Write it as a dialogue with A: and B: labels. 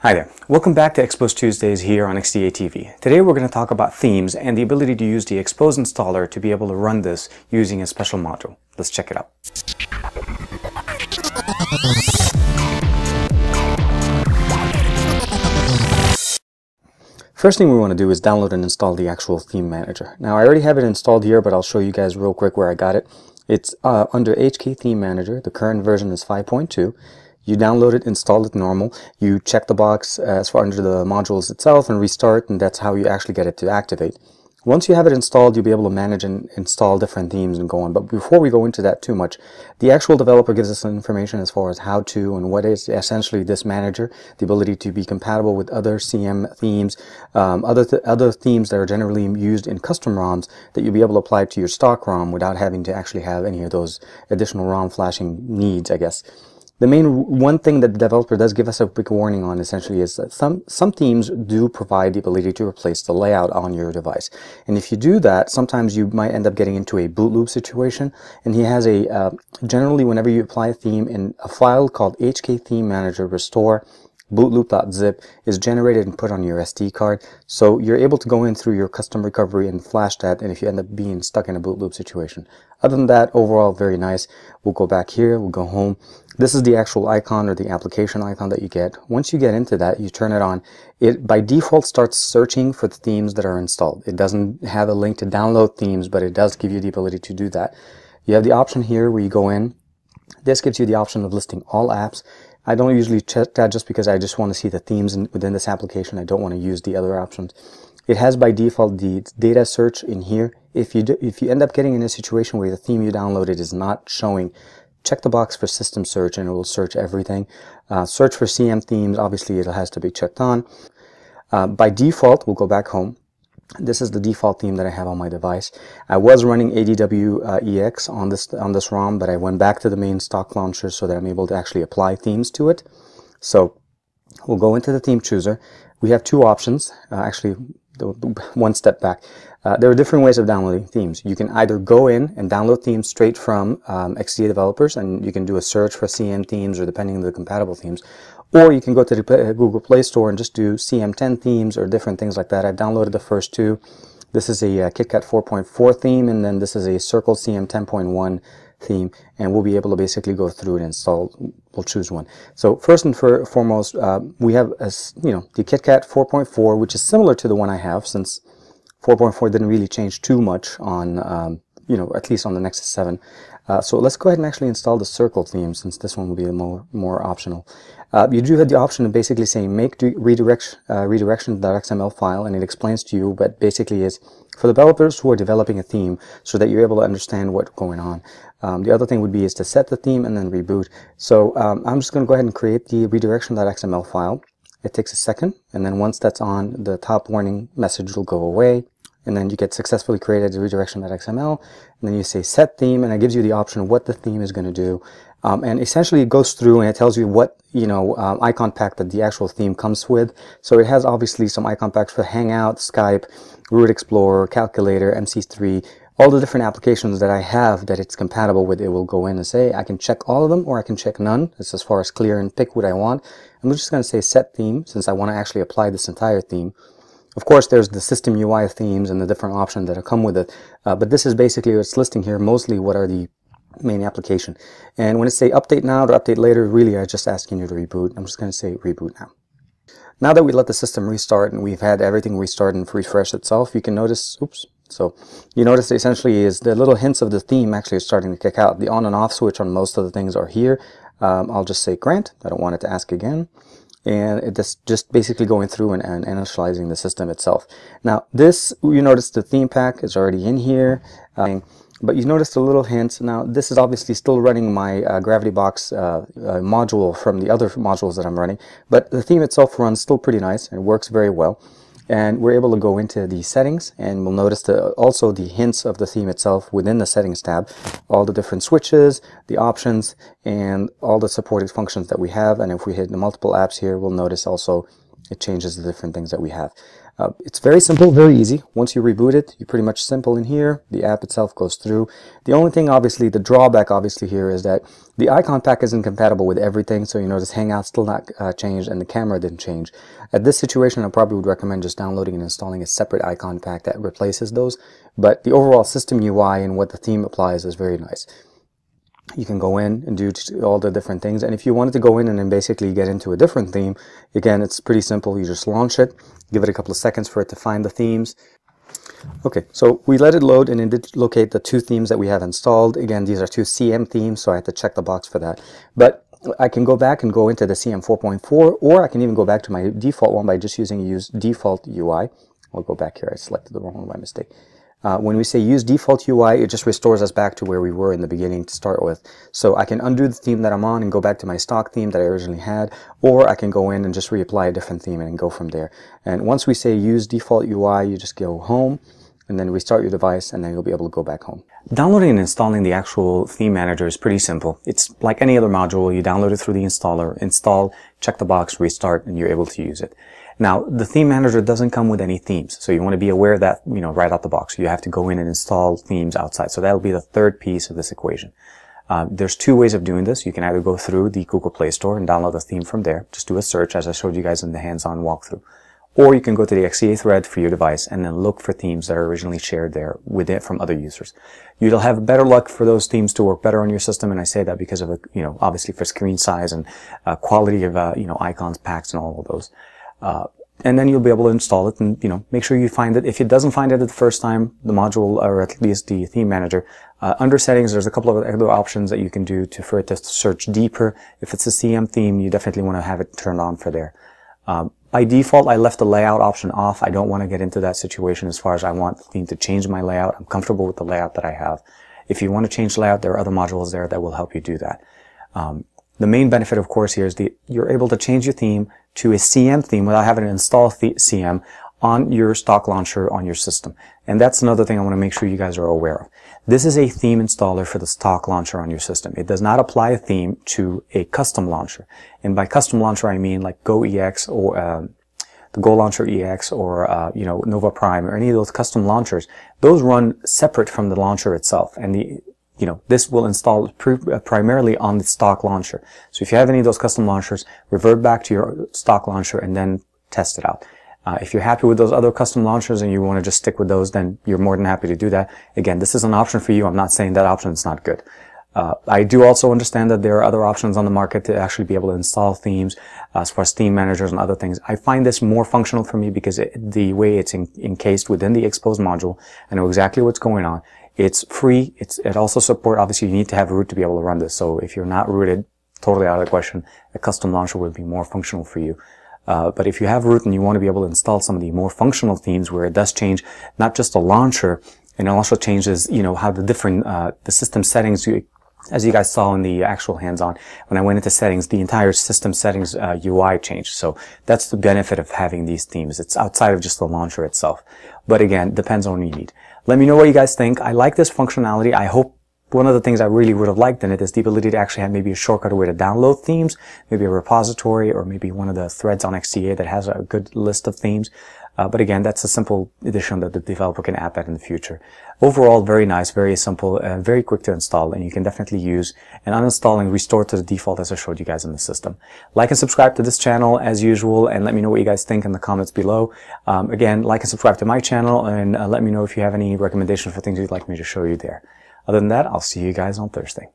A: Hi there. Welcome back to Xposed Tuesdays here on XDA TV. Today we're going to talk about themes and the ability to use the Xposed installer to be able to run this using a special module. Let's check it out. First thing we want to do is download and install the actual theme manager. Now I already have it installed here, but I'll show you guys real quick where I got it. It's under HKThemeManager. The current version is 5.2. You download it, install it normal. You check the box as far under the modules itself and restart, and that's how you actually get it to activate. Once you have it installed, you'll be able to manage and install different themes and go on. But before we go into that too much, the actual developer gives us some information as far as how to and what is essentially this manager, the ability to be compatible with other CM themes, other themes that are generally used in custom ROMs that you'll be able to apply to your stock ROM without having to actually have any of those additional ROM flashing needs, I guess. The main one thing that the developer does give us a quick warning on essentially is that some themes do provide the ability to replace the layout on your device. And if you do that, sometimes you might end up getting into a boot loop situation. And he has a, generally whenever you apply a theme in a file called HKThemeManager restore, bootloop.zip is generated and put on your SD card, so you're able to go in through your custom recovery and flash that, and if you end up being stuck in a boot loop situation. Other than that, overall very nice. We'll go back here, we'll go home. This is the actual icon or the application icon that you get. Once you get into that, you turn it on. It by default starts searching for the themes that are installed. It doesn't have a link to download themes, but it does give you the ability to do that. You have the option here where you go in. This gives you the option of listing all apps. I don't usually check that just because I just want to see the themes within this application. I don't want to use the other options. It has by default the data search in here. If you end up getting in a situation where the theme you downloaded is not showing, check the box for system search and it will search everything. Search for CM themes, obviously it has to be checked on. By default, we'll go back home. This is the default theme that I have on my device. I was running ADWEX on this ROM, but I went back to the main stock launcher so that I'm able to actually apply themes to it. So we'll go into the theme chooser. We have two options, actually one step back. There are different ways of downloading themes. You can either go in and download themes straight from XDA Developers, and you can do a search for CM themes or depending on the compatible themes. Or you can go to the Google Play Store and just do CM10 themes or different things like that. I've downloaded the first two. This is a KitKat 4.4 theme, and then this is a Circle CM 10.1 theme, and we'll be able to basically go through and install. We'll choose one. So first and foremost, we have the KitKat 4.4, which is similar to the one I have, since 4.4 didn't really change too much on at least on the Nexus 7. So let's go ahead and actually install the Circle theme, since this one will be more optional. You do have the option of basically saying make redirection.xml file, and it explains to you what basically is for developers who are developing a theme so that you're able to understand what's going on. The other thing would be is to set the theme and then reboot. So I'm just going to go ahead and create the redirection.xml file. It takes a second, and then once that's on, the top warning message will go away. And then you get successfully created a redirection.xml, and then you say set theme, and it gives you the option of what the theme is going to do. And essentially it goes through and it tells you what icon pack that the actual theme comes with. So it has obviously some icon packs for Hangout, Skype, Root Explorer, Calculator, MC3, all the different applications that I have that it's compatible with. It will go in and say I can check all of them or I can check none. It's as far as clear and pick what I want. I'm just going to say set theme, since I want to actually apply this entire theme. Of course, there's the system UI themes and the different options that come with it, but this is basically what's listing here, mostly what are the main application. And when it say update now or update later, really I'm just asking you to reboot. I'm just going to say reboot now. Now that we let the system restart and we've had everything restart and refresh itself, you can notice, so you notice essentially is the little hints of the theme actually is starting to kick out. The on and off switch on most of the things are here. I'll just say grant. I don't want it to ask again. And it's just basically going through and initializing the system itself. Now this, you notice the theme pack is already in here, but you notice the little hints. Now this is obviously still running my Gravity Box module from the other modules that I'm running, but the theme itself runs still pretty nice and works very well. And we're able to go into the settings, and we'll notice also the hints of the theme itself within the settings tab, all the different switches, the options, and all the supported functions that we have. And if we hit the multiple apps here, we'll notice also it changes the different things that we have. It's very simple, very easy. Once you reboot it, you're pretty much simple in here. The app itself goes through. The only thing, obviously, the drawback, obviously, here is that the icon pack isn't compatible with everything. So you notice Hangout still not changed, and the camera didn't change. At this situation, I probably would recommend just downloading and installing a separate icon pack that replaces those. But the overall system UI and what the theme applies is very nice. You can go in and do all the different things, and if you wanted to go in and then basically get into a different theme, again, it's pretty simple. You just launch it, give it a couple of seconds for it to find the themes. Okay, so we let it load and it did locate the 2 themes that we have installed. Again, these are 2 CM themes, so I had to check the box for that. But I can go back and go into the CM 4.4, or I can even go back to my default one by just using use default UI. I'll go back here. I selected the wrong one by mistake. When we say use default UI, it just restores us back to where we were in the beginning to start with. So I can undo the theme that I'm on and go back to my stock theme that I originally had, or I can go in and just reapply a different theme and go from there. And once we say use default UI, you just go home and then restart your device, and then you'll be able to go back home. Downloading and installing the actual theme manager is pretty simple. It's like any other module. You download it through the installer, install, check the box, restart, and you're able to use it. Now, the theme manager doesn't come with any themes, so you want to be aware of that, right out the box. You have to go in and install themes outside. So that'll be the third piece of this equation. There's 2 ways of doing this. You can either go through the Google Play Store and download a theme from there. Just do a search, as I showed you guys in the hands-on walkthrough. Or you can go to the XDA thread for your device and then look for themes that are originally shared there with it from other users. You'll have better luck for those themes to work better on your system, and I say that because of, obviously for screen size and quality of, icons, packs, and all of those. And then you'll be able to install it and, make sure you find it. If it doesn't find it the first time, the module, or at least the theme manager, under settings, there's a couple of other options that you can do for it to search deeper. If it's a CM theme, you definitely want to have it turned on for there. By default, I left the layout option off. I don't want to get into that situation as far as I want the theme to change my layout. I'm comfortable with the layout that I have. If you want to change the layout, there are other modules there that will help you do that. The main benefit, of course, here is you're able to change your theme to a CM theme without having to install CM on your stock launcher on your system. And that's another thing I want to make sure you guys are aware of. This is a theme installer for the stock launcher on your system. It does not apply a theme to a custom launcher. And by custom launcher, I mean like Go EX or the Go Launcher EX or Nova Prime or any of those custom launchers. Those run separate from the launcher itself, and this will install primarily on the stock launcher. So if you have any of those custom launchers, revert back to your stock launcher and then test it out. If you're happy with those other custom launchers and you want to just stick with those, then you're more than happy to do that. Again, this is an option for you. I'm not saying that option is not good. I do also understand that there are other options on the market to actually be able to install themes as far as theme managers and other things. I find this more functional for me because the way it's encased within the Xposed module, I know exactly what's going on. It's free. It also supports, obviously you need to have root to be able to run this. So if you're not rooted, totally out of the question, a custom launcher will be more functional for you. But if you have root and you want to be able to install some of the more functional themes where it does change not just the launcher, and it also changes, how the different, the system settings, as you guys saw in the actual hands-on, when I went into settings, the entire system settings UI changed. So that's the benefit of having these themes. It's outside of just the launcher itself. But again, depends on what you need. Let me know what you guys think. I like this functionality. I hope one of the things I really would have liked in it is the ability to actually have maybe a shortcut way to download themes, maybe a repository, or maybe one of the threads on XDA that has a good list of themes. But again, that's a simple addition that the developer can add that in the future. Overall, very nice, very simple, very quick to install, and you can definitely use and uninstall and restore to the default as I showed you guys in the system. Like and subscribe to this channel as usual, and let me know what you guys think in the comments below. Again, like and subscribe to my channel, and let me know if you have any recommendations for things you'd like me to show you there. Other than that, I'll see you guys on Thursday.